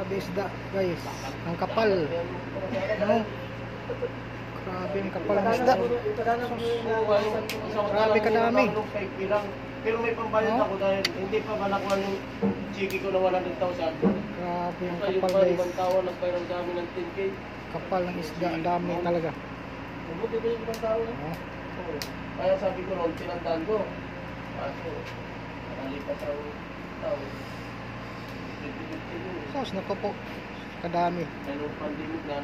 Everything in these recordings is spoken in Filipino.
Grabe isda guys. Ang kapal. No? Grabe ang kapal ng isda. Grabe kadami. Pero may pambayad ako dahil hindi pa malakuan yung chiki ko na 100,000. Grabe ang Yung kapal guys. ibang tao nagpairam sa amin ng 10K. Kapal ng isda. Ang dami talaga. Mabuti ba yung ibang tao? Kaya sabi ko noon, tinandaan ko. Kaso, nakalipas ang tao. Sos na po. Kadami. Kaya nung pandemic na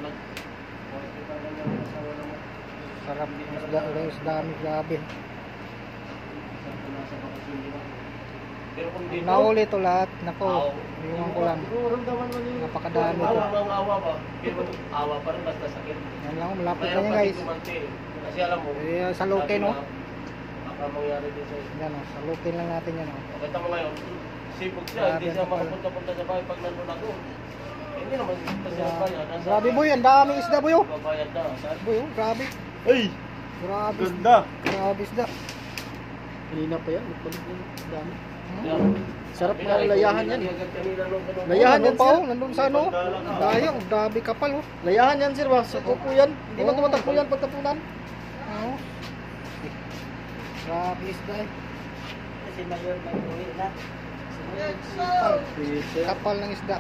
hospital na yung asawa naman. Sarap ng isda guys. Dami. Grabe. Nasa bakasyon nila. Pero kung dito, Nahuli ito lahat. Nako. Iwan ko lang. Napakadami ito. awa ng awa ba? Pero awa pa rin, basta sakit. Yan lang. Malapit Kaya na niya guys. kasi alam mo, Sa lote no. baka mangyari din sa'yo. Yan o. Salutin lang natin yan o. Kita mo ngayon, sipag siya, Grabe hindi siya ang kapal. makapunta-punta sa bahay pag nandun ako. Hindi naman kita siya bayad. Grabe boy. Ang daming isda boy o. Babayad na. Boy o. Grabe. Ay! Grabe. Ganda! Grabe isda. Kanina pa yan, magbalik yan. Dami. Hmm? Sarap na layahan yan. Layahan Layahan yan yan, pa sir. o. Nandun sa ano. Dayang. Grabe kapal o. Layahan yan sir ba? Sa tupo yan. Hindi ba Oo. tumatakbo yan pagtapunan? Oo. Grabe isda eh. Kasi mayor may uwi na. Kapal ng isda.